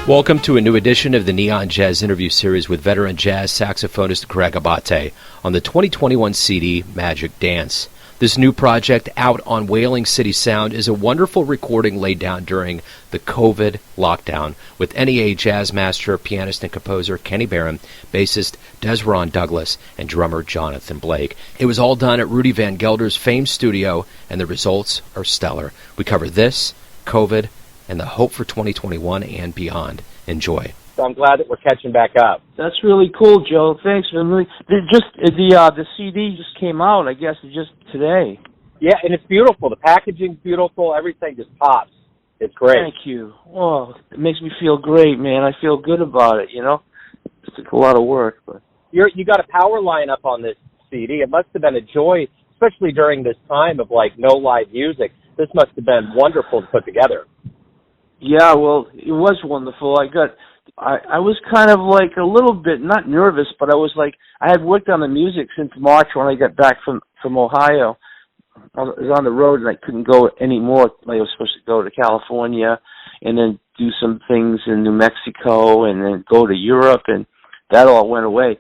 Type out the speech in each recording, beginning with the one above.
Welcome to a new edition of the NEA Jazz interview series with veteran jazz saxophonist Greg Abate on the 2021 CD Magic Dance. This new project out on Whaling City Sound is a wonderful recording laid down during the COVID lockdown with NEA Jazz Master, pianist and composer Kenny Barron, bassist Dezron Douglas, and drummer Johnathan Blake. It was all done at Rudy Van Gelder's famed studio, and the results are stellar. We cover this, COVID, and the hope for 2021 and beyond. Enjoy. So I'm glad that we're catching back up. That's really cool, Joe. Thanks for the CD just came out, I guess, just today. Yeah, and it's beautiful. The packaging's beautiful. Everything just pops. It's great. Thank you. Oh, it makes me feel great, man. I feel good about it, you know? It took a lot of work, but You got a power lineup on this CD. It must have been a joy, especially during this time of no live music. This must have been wonderful to put together. yeah, well, it was wonderful. I was kind of like a little bit, not nervous, but I had worked on the music since March when I got back from Ohio. I was on the road and I couldn't go anymore. I was supposed to go to California and then do some things in New Mexico and then go to Europe, and that all went away.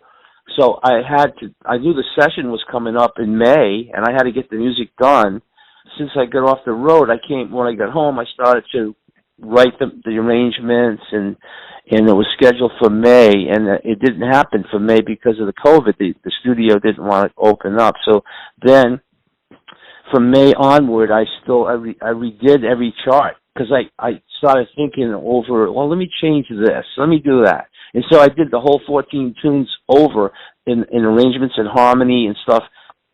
So I knew the session was coming up in May, and I had to get the music done. Since I got off the road, when I got home, I started to write the arrangements, and it was scheduled for May, and it didn't happen for May because of the COVID. The studio didn't want to open up. So then from May onward, I redid every chart because I started thinking over, well, let me change this, let me do that. And so I did the whole 14 tunes over in arrangements and harmony and stuff.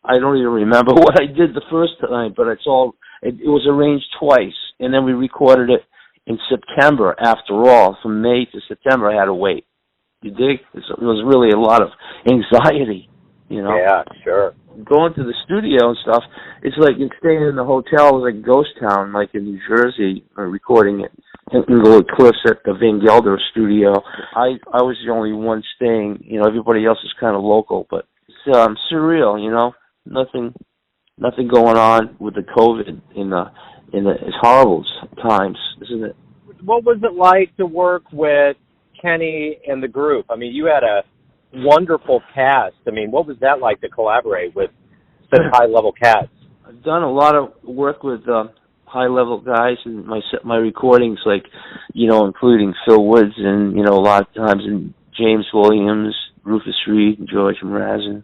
I don't even remember what I did the first time, but it was arranged twice, and then we recorded it in September. After all, from May to September, I had to wait. You dig? It was really a lot of anxiety, you know? Yeah, sure. Going to the studio and stuff, it's like staying in the hotel is like a ghost town, like in New Jersey, recording it. In the Cliffs at the Van Gelder studio. I was the only one staying, everybody else is kind of local, but it's surreal, nothing going on with the COVID it's horrible times, isn't it? What was it like to work with Kenny and the group? I mean, you had a wonderful cast. I mean, what was that like to collaborate with such high-level cats? I've done a lot of work with high-level guys in my recordings, including Phil Woods and, a lot of times in James Williams, Rufus Reed, and George Mrazin.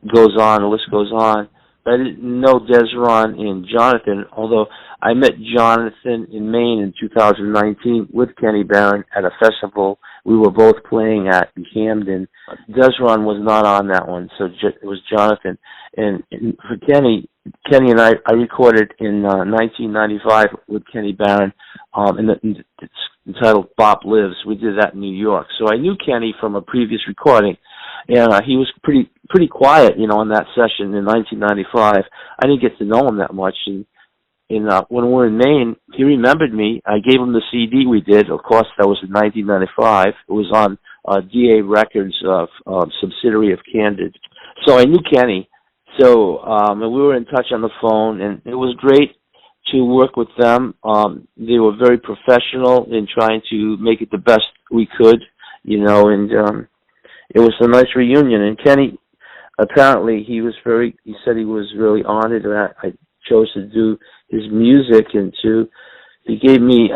The list goes on. But I didn't know Dezron and Johnathan, although I met Johnathan in Maine in 2019 with Kenny Barron at a festival we were both playing at in Camden. Dezron was not on that one, so it was Johnathan. And for Kenny and I recorded in 1995 with Kenny Barron, and it's entitled Bop Lives. We did that in New York. So I knew Kenny from a previous recording, and he was pretty quiet, on that session in 1995. I didn't get to know him that much. And when we were in Maine, he remembered me. I gave him the CD we did. Of course, that was in 1995. It was on DA Records, subsidiary of Candid. So I knew Kenny. So and we were in touch on the phone, and it was great to work with them. They were very professional in trying to make it the best we could, and it was a nice reunion. And Kenny, apparently, he said he was really honored that I chose to do his music, and he gave me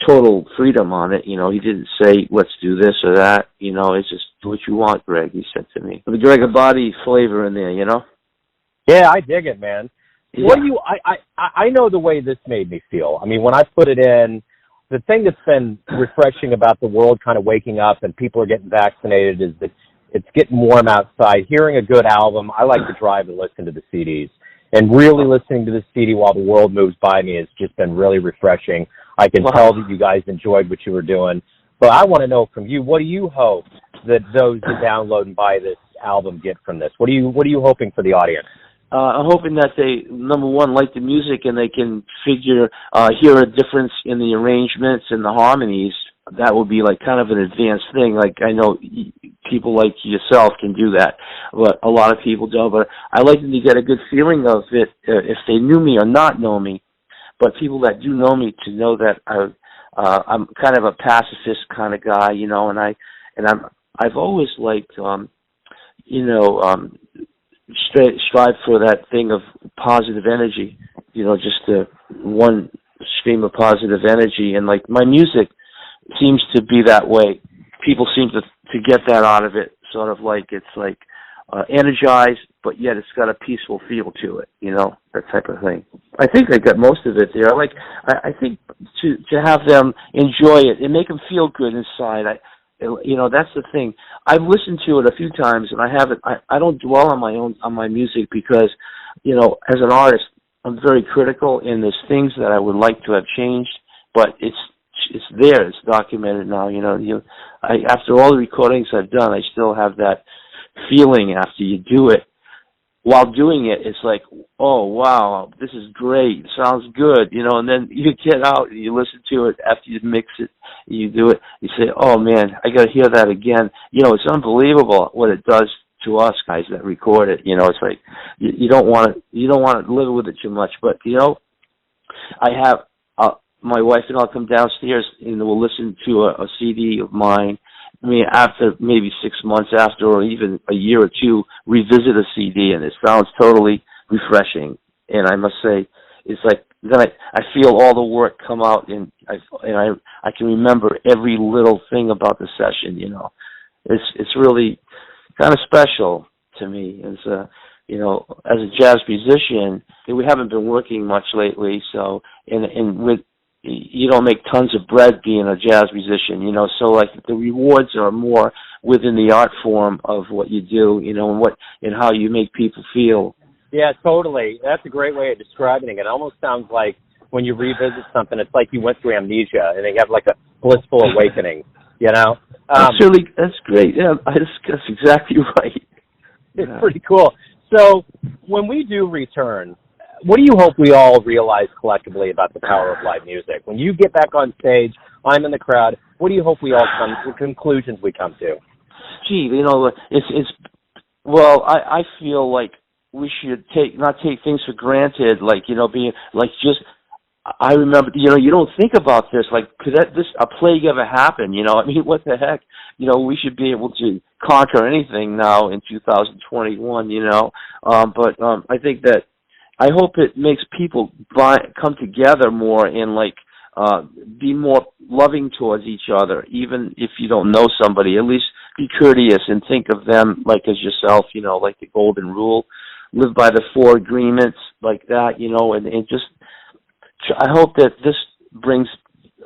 total freedom on it. He didn't say, let's do this or that. It's just do what you want, Greg, he said to me. The Greg Abate flavor in there, Yeah, I dig it, man. Yeah. What do you? I know the way this made me feel. I mean, when I put it in, the thing that's been refreshing about the world kind of waking up and people are getting vaccinated is that it's getting warm outside. Hearing a good album, I like to drive and listen to the CDs. And really listening to the CD while the world moves by me has just been really refreshing. I can tell that you guys enjoyed what you were doing. But I want to know from you, what do you hope that those that download and buy this album get from this? What are you hoping for the audience? I'm hoping that they, number one, like the music and they can hear a difference in the arrangements and the harmonies. That would be like kind of an advanced thing. Like I know people like yourself can do that, but a lot of people don't. But I like them to get a good feeling of it if they knew me or not know me. But people that do know me to know that I'm kind of a pacifist kind of guy, you know, and I've always liked, you know, strive for that thing of positive energy, you know, just one stream of positive energy. And like my music seems to be that way. People seem to get that out of it, sort of like it's like energized, but yet it's got a peaceful feel to it, you know, that type of thing. I think I got most of it there. I think to have them enjoy it and make them feel good inside. You know, that's the thing. I've listened to it a few times, and I don't dwell on my music because, you know, as an artist, I'm very critical, and there's things that I would like to have changed, but it's there. It's documented now. You know, after all the recordings I've done, I still have that feeling after you do it. While doing it, it's like, oh, wow, this is great. Sounds good, you know, and then you get out and you listen to it after you mix it, you do it, you say, oh, man, I got to hear that again. You know, it's unbelievable what it does to us guys that record it. You know, it's like you don't want to live with it too much. But, you know, I have my wife and I'll come downstairs and we'll listen to a CD of mine. I mean, after maybe 6 months after, or even a year or two, revisit a CD, and it sounds totally refreshing. And I must say, it's like then I feel all the work come out, and I can remember every little thing about the session. You know, it's really kind of special to me. As you know, as a jazz musician, we haven't been working much lately, so and with you don't make tons of bread being a jazz musician, you know, so like the rewards are more within the art form of what you do, you know, and how you make people feel. Yeah, totally. That's a great way of describing it. It almost sounds like when you revisit something, it's like you went through amnesia and you have like a blissful awakening, you know? That's great. Yeah, that's exactly right. It's pretty cool. So when we do return, what do you hope we all realize collectively about the power of live music? When you get back on stage, I'm in the crowd, what do you hope we all come to, conclusions we come to? Gee, you know, well, I feel like we should not take things for granted, like, you know, being, like, just, I remember, you know, you don't think about this, like, could a plague ever happen, you know? I mean, what the heck? You know, we should be able to conquer anything now in 2021, you know? But I think that, I hope it makes people come together more and, like, be more loving towards each other, even if you don't know somebody. At least be courteous and think of them like as yourself, you know, like the golden rule. Live by the 4 agreements, like that, you know, and just, I hope that this brings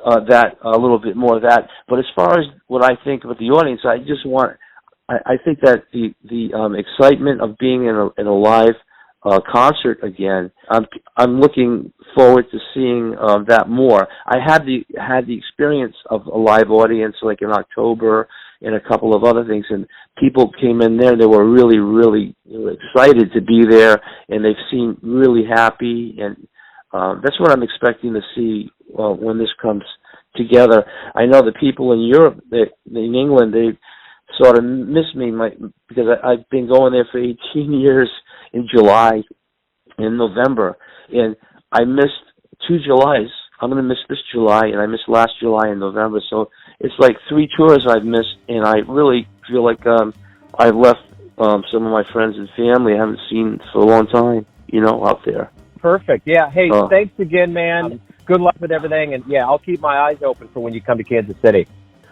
that a little bit more of that. But as far as what I think of the audience, I think that the excitement of being in a live concert again, I'm looking forward to seeing that more. I had the experience of a live audience like in October and a couple of other things, and people came in there, they were really, really excited to be there, and they seemed really happy, and that's what I'm expecting to see when this comes together. I know the people in Europe, in England, they sort of miss me because I've been going there for 18 years in July, in November, and I missed 2 Julys. I'm going to miss this July, and I missed last July and November, so it's like 3 tours I've missed, and I really feel like I've left some of my friends and family I haven't seen for a long time, you know, out there. Perfect. Yeah. Hey, thanks again, man. Good luck with everything, and yeah, I'll keep my eyes open for when you come to Kansas City.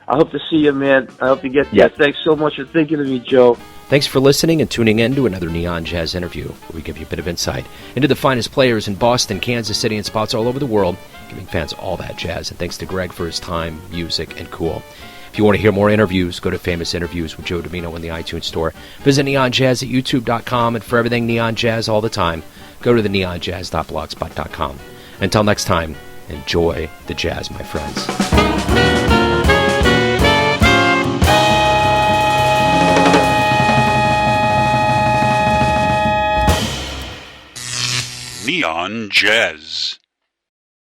I hope to see you, man. I hope you get there. Yeah. Thanks so much for thinking of me, Joe. Thanks for listening and tuning in to another Neon Jazz interview, where we give you a bit of insight into the finest players in Boston, Kansas City, and spots all over the world, giving fans all that jazz. And thanks to Greg for his time, music, and cool. If you want to hear more interviews, go to Famous Interviews with Joe Dimino in the iTunes Store. Visit neonjazz at youtube.com, and for everything Neon Jazz all the time, go to the neonjazz.blogspot.com. Until next time, enjoy the jazz, my friends. Neon Jazz.